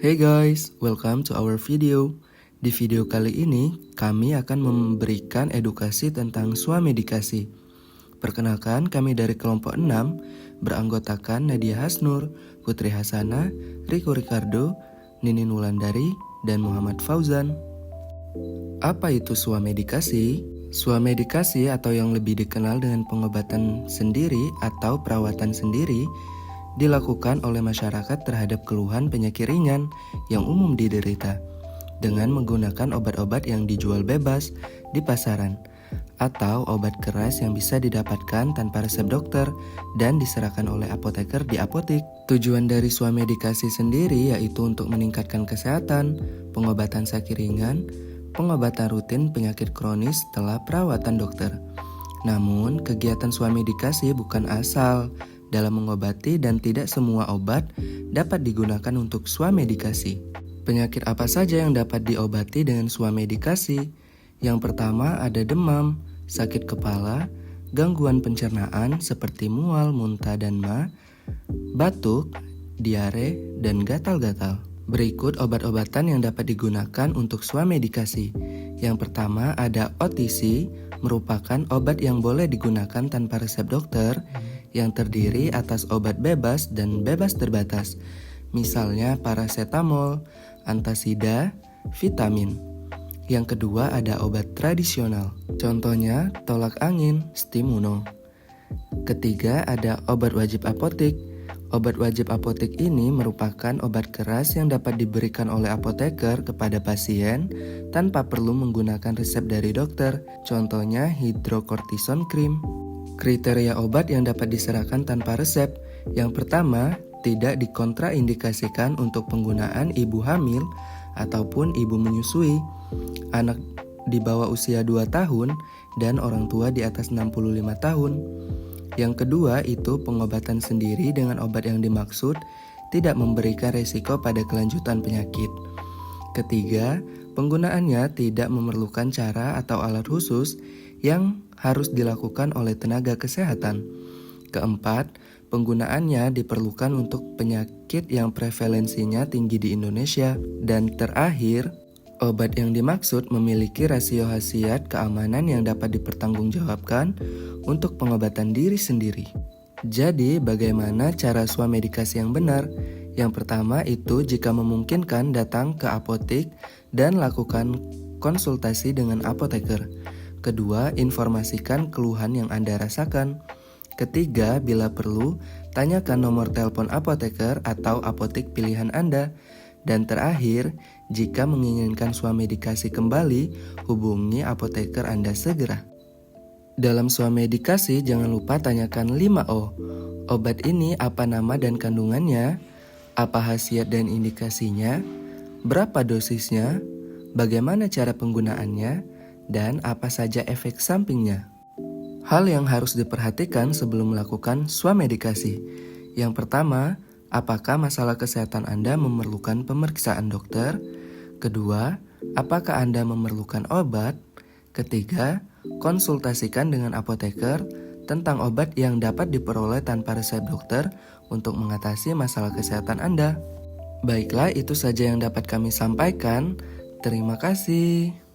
Hey guys, welcome to our video. Di video kali ini, kami akan memberikan edukasi tentang swamedikasi. Perkenalkan, kami dari kelompok 6, beranggotakan Nadia Hasnur, Putri Hasana, Riko Ricardo, Ninin Wulandari, dan Muhammad Fauzan. Apa itu swamedikasi? Swamedikasi atau yang lebih dikenal dengan pengobatan sendiri atau perawatan sendiri dilakukan oleh masyarakat terhadap keluhan penyakit ringan yang umum diderita dengan menggunakan obat-obat yang dijual bebas di pasaran atau obat keras yang bisa didapatkan tanpa resep dokter dan diserahkan oleh apoteker di apotik. Tujuan dari swamedikasi sendiri yaitu untuk meningkatkan kesehatan, pengobatan sakit ringan, pengobatan rutin penyakit kronis setelah perawatan dokter. Namun, kegiatan swamedikasi bukan asal dalam mengobati dan tidak semua obat dapat digunakan untuk swamedikasi. Penyakit apa saja yang dapat diobati dengan swamedikasi? Yang pertama ada demam, sakit kepala, gangguan pencernaan seperti mual, muntah, dan ma, batuk, diare, dan gatal-gatal. Berikut obat-obatan yang dapat digunakan untuk swamedikasi. Yang pertama ada OTC, merupakan obat yang boleh digunakan tanpa resep dokter, yang terdiri atas obat bebas dan bebas terbatas, misalnya paracetamol, antasida, vitamin. Yang kedua ada obat tradisional, contohnya tolak angin, Stimuno. Ketiga ada obat wajib apotik. Obat wajib apotik ini merupakan obat keras yang dapat diberikan oleh apoteker kepada pasien tanpa perlu menggunakan resep dari dokter, contohnya hidrokortison cream. Kriteria obat yang dapat diserahkan tanpa resep. Yang pertama, tidak dikontraindikasikan untuk penggunaan ibu hamil ataupun ibu menyusui, anak di bawah usia 2 tahun, dan orang tua di atas 65 tahun. Yang kedua itu pengobatan sendiri dengan obat yang dimaksud tidak memberikan resiko pada kelanjutan penyakit. Ketiga, penggunaannya tidak memerlukan cara atau alat khusus yang harus dilakukan oleh tenaga kesehatan. Keempat, penggunaannya diperlukan untuk penyakit yang prevalensinya tinggi di Indonesia. Dan terakhir, obat yang dimaksud memiliki rasio khasiat keamanan yang dapat dipertanggungjawabkan untuk pengobatan diri sendiri. Jadi, bagaimana cara swamedikasi yang benar? Yang pertama itu jika memungkinkan datang ke apotik dan lakukan konsultasi dengan apoteker. Kedua, informasikan keluhan yang Anda rasakan. Ketiga, bila perlu, tanyakan nomor telepon apoteker atau apotik pilihan Anda. Dan terakhir, jika menginginkan swamedikasi kembali, hubungi apoteker Anda segera. Dalam swamedikasi, jangan lupa tanyakan 5O. Obat ini apa nama dan kandungannya? Apa khasiat dan indikasinya? Berapa dosisnya? Bagaimana cara penggunaannya? Dan apa saja efek sampingnya? Hal yang harus diperhatikan sebelum melakukan swamedikasi. Yang pertama, apakah masalah kesehatan Anda memerlukan pemeriksaan dokter? Kedua, apakah Anda memerlukan obat? Ketiga, konsultasikan dengan apoteker tentang obat yang dapat diperoleh tanpa resep dokter untuk mengatasi masalah kesehatan Anda. Baiklah, itu saja yang dapat kami sampaikan. Terima kasih.